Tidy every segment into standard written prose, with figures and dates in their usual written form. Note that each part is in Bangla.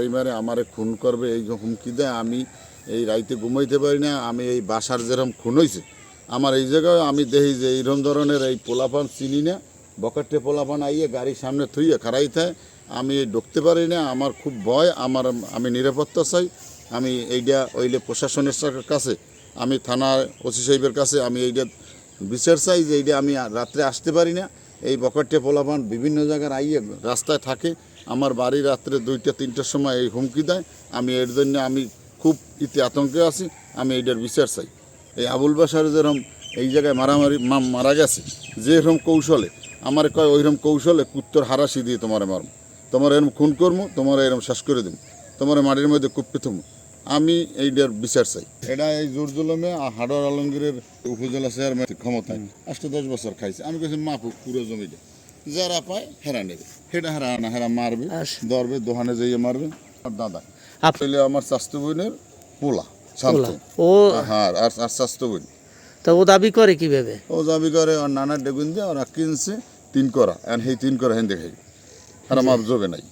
এইবারে আমারে খুন করবে এই হুমকি দেয়। আমি এই রাইতে ঘুমাইতে পারি না। আমি এই বাসার যেরকম খুন হয়েছে আমার এই জায়গায় আমি দেখি যে এইরকম ধরনের এই পোলাপান চিনি না, বকাটে পোলাপান আইয়ে গাড়ির সামনে থুইয়ে খারাইতে আমি ঢুকতে পারি না। আমার খুব ভয়, আমি নিরাপত্তা চাই। আমি এইটা ওইলে প্রশাসনের কাছে, আমি থানার ওসি সাহেবের কাছে আমি এইটা বিচার চাই যে এইটা আমি রাত্রে আসতে পারি না। এই বকাটে পোলাপান বিভিন্ন জায়গার আইয়ে রাস্তায় থাকে, আমার বাড়ি রাত্রে 2টা-3টার সময় এই হুমকি দেয়। আমি এর জন্য আমি খুব আতঙ্কে আছি। আমি এইটার বিচার চাই। এই আবুল বাশার যেরকম এই জায়গায় মারা গেছে যেরকম কৌশলে, আমার কয় ওইরকম কৌশলে কুত্তর হারাশি দিয়ে তোমার মারম, তোমার এরম খুন করবো, তোমার এরম শেষ করে দেবো, তোমার মাটির মধ্যে কুপ্পে থমো। আমি এইটার বিচার চাই। এটা এই জোর জুলমে হাডর আলমগীরের উপজেলা চেয়ারম্যান ক্ষমতায় 8-10 বছর খাইছে। আমি কাছে মাপুক পুরো জমিটা, যারা পায় হেরা নেবে, হেরা হেরা না হেরা মারবে, ধরবে, দোকানে যাইয়ে মারবে। আর দাদা আমার স্বাস্থ্য বোনের পোলা শান্ত, হ্যাঁ, আর স্বাস্থ্য বোন। তো ও দাবি করে কিভাবে? ও দাবি করে ওর নানা ডেগুন দিয়ে ওরা কিনছে 3 করা, এখন সেই 3 করা হেন দেখাই আর মাপ জবে নাই।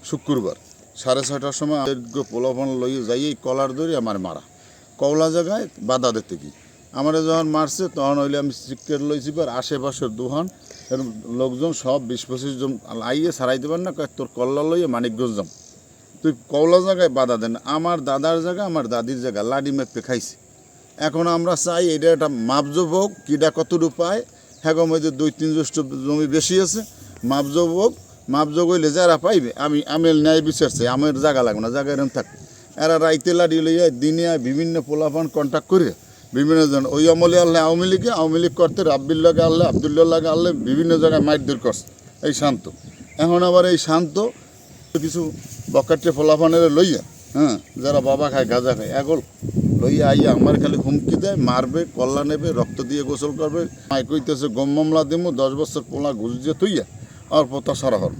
শুক্রবার 6:30টার সময় পোলাফোন লইয়ে যাই এই কলার ধরে আমার মারা কওলা জায়গায় বাধা দিতে কি আমার যখন মারছে তখন হইলে আমি সিক্রেট লইছি পর আশেপাশের দোকান লোকজন সব 20-25 জন আইয়ে সারাইতে পার না, তোর কল্লা লইয়ে মানিকগঞ্জ যাম, তুই কওলা জায়গায় বাধা দেন। আমার দাদার জায়গা আমার দাদির জায়গা লাডি মেপে খাইছে। এখন আমরা চাই এটা একটা মাপজোব হোক, কিডা কতটুকু পায়, হ্যাঁ মধ্যে 2-3 জ্যৈষ্ঠ জমি বেশি আছে, মাপজোব হোক। মাপজোগ হইলে যারা পাইবে আমি ন্যায় বিচার চাই। আমার জায়গা লাগবে না, জায়গা এরকম থাকবে। এরা রাইতে লাডি লইয়া দিনে বিভিন্ন পোলাপান কন্ট্যাক্ট করে বিভিন্ন জন ওই আমলে আল্লাহ আওয়ামী লীগ করতে রাব্বিল্লাকে আল্লাহ আবদুল্লাহ আল্লাহ বিভিন্ন জায়গায় মাইরদের করছে এই শান্ত। এখন আবার এই শান্ত কিছু বকাটে পোলাপানের লইয়া, হ্যাঁ, যারা বাবা খায় গাঁজা খায় এগোল লইয়া আইয়া আমার খালি হুমকি দেয়, মারবে, কল্লা নেবে, রক্ত দিয়ে গোসল করবে। মাই কইতেছে গম মামলা দিমু, 10 বছর পোলা ঘুষ দিয়ে তুইয়া আর পোতা সারা হল।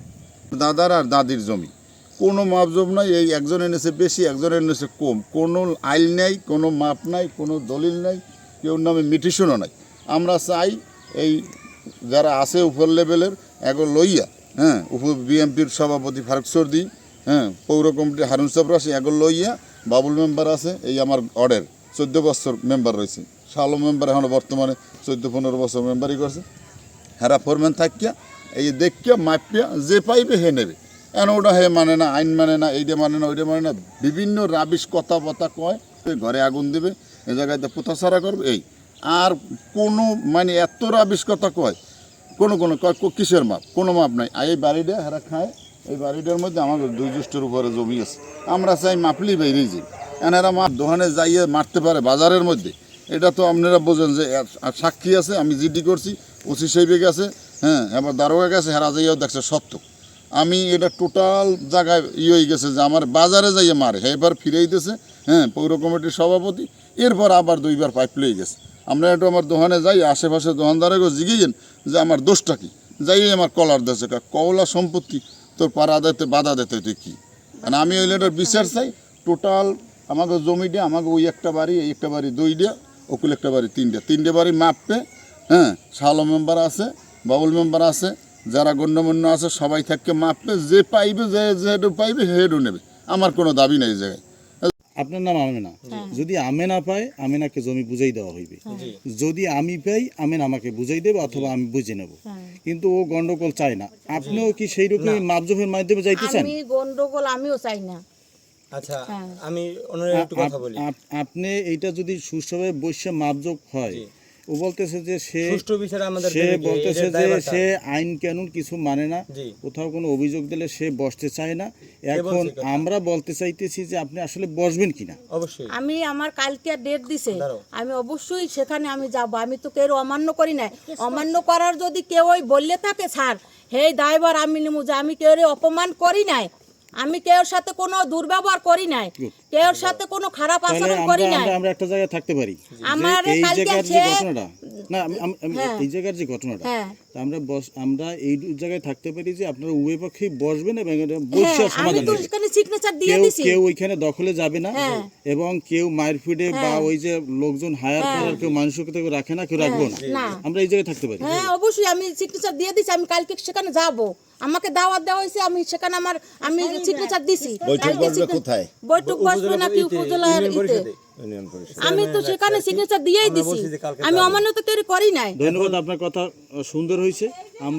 দাদার আর দাদির জমি কোনো মাপজোব নাই, এই একজন এনেছে বেশি, একজন এনেছে কম, কোনো আইল নাই, কোনো মাপ নাই, কোনো দলিল নাই, কেউ নামে মিটিশনও নাই। আমরা চাই এই যারা আছে উপর লেভেলের এগো লইয়া, হ্যাঁ, বিএমপির সভাপতি ফারুক সর্দি, হ্যাঁ, পৌর কমিটি হারুন সাবর আছে, এগো লইয়া বাবুল মেম্বার আছে, এই আমার অর্ডের 14 বছর মেম্বার রয়েছে, শালো মেম্বার এখন বর্তমানে 14-15 বছর মেম্বারই করছে। হেরা ফোরম্যান থাকিয়া এই দেখিয়া মাপিয়া যে পাইবে হে নেবে। এখন ওটা হে মানে না, আইন মানে না, এইটা মানে না, ওইটা মানে না, বিভিন্ন রাবিশ কথা কয়, ঘরে আগুন দেবে, এ জায়গায় পোতাছাড়া করবে এই। আর কোনো মানে এত রাবিশ কথা কয়, কোনো কয় কিসের মাপ, কোনো মাপ নাই। আর এই বাড়িটা হেরা খায়, এই বাড়িটার মধ্যে আমার 2 জ্যৈষ্ঠের উপরে জমি আছে। আমরা চাই মাপলি বেরিয়ে যাই। এখন এরা মাপ দোকানে যাইয়ে মারতে পারে বাজারের মধ্যে, এটা তো আপনারা বোঝেন যে সাক্ষী আছে, আমি জিডি করছি, ওসি সাহেবে গেছে, হ্যাঁ, এবার দারোগা গেছে, হেরা যাইয়াও দেখছে সত্য। আমি এটা টোটাল জায়গায় হয়ে গেছে যে আমার বাজারে যাইয়ে মারে, এবার ফিরেই দিয়েছে, হ্যাঁ, পৌর কমিটির সভাপতি। এরপর আবার 2বার পাইপ লয়ে গেছে। আমরা একটু আমার দোকানে যাই, আশেপাশে দোকানদারেও জিগিয়েন যে আমার দোষটা কী, যাইয়ে আমার কলার দেশে কওলা সম্পত্তি তোর পাড়া দিতে বাধা দিতে তুই কী। মানে আমি ওই লেটার বিচার চাই। টোটাল আমাকে জমিটা, আমাকে ওই একটা বাড়ি, এই একটা বাড়ি 2টা, ওকুল একটা বাড়ি 3টে বাড়ি মাপবে, হ্যাঁ, শালো মেম্বার আছে, বাবুল মেম্বার আছে, যারা গণ্যমান্য আছে সবাই থাকতে মাপবে, যে পাইবে যেহেতু পাইবে হেডও নেবে। আমার কোনো দাবি নেই এই জায়গায়। আপনার নাম আমেনা, যদি আমেনা পায় আমেনাকে জমি বুঝাই দেওয়া হইবে, যদি আমি পাই আমেনা আমাকে বুঝাই দেবে অথবা আমি বুঝে নেব। কিন্তু ও গন্ডগোল চায় না। আপনিও কি সেই রকম মাপজোপের মাধ্যমে যাইতে চান? আমি গন্ডগোল আমিও চাই না। আচ্ছা, আমি একটু কথা বলি। আপনি এইটা যদি সুষ্ঠুভাবে বসে মাপজোপ হয়, ও বলতেছে যে সে বলতেছে যে সে আইন কানুন কিছু মানে না, কোথাও কোনো অভিযোগ দিলে সে বসতে চায় না। এখন আমরা বলতে চাইতেছি যে আপনি আসলে বসবেন কিনা। অবশ্যই আমি আমার কালকে ডেট দিছে, আমি অবশ্যই সেখানে আমি যাব। আমি তো কেউ অমান্য করি না। অমান্য করার যদি কেউ ওই বললে থাকে স্যার হে ড্রাইভার, আমি নিমু যে আমি কেউ অপমান করি নাই, আমি কেউর সাথে কোনো দুর্ব্যবহার করি নাই, কেউর সাথে কোনো খারাপ আচরণ করি নাই। আমরা একটা জায়গায় থাকতে পারি। আমার এই কালকে জায়গার যে ঘটনাটা, না এই জায়গার যে ঘটনাটা, তা আমরা এই জায়গায় থাকতে পারি যে আপনারা উভয় পক্ষেই বসবেন এবং এটা বসে আমি সমাধান তো হবে। সেখানে সিগনেচার দিয়ে কেউ দিছি কেউ ওইখানে দখলে যাবে না এবং কেউ মারপিটে বা ওই যে লোকজন হায়ার করার কেউ মানসিকতা কেউ রাখে না, কেউ রাখবো না। না। আমরা এই জায়গায় থাকতে পারি। হ্যাঁ অবশ্যই আমি সিগনেচার দিয়ে দিছি, আমি কালকে সেখানে যাব, আমাকে দাওয়াত দেওয়া হয়েছে, আমি সেখানে আমি সিগনেচার দিছি। কালকে কোথায় বৈঠক বসবে নাকি উপজেলার ইতে? আমি তো সেখানে সিগনেচার দিয়েই দিছি, আমি অমান্যতা করি নাই। ধন্যবাদ, আপনার কথা সুন্দর হয়েছে। আমরা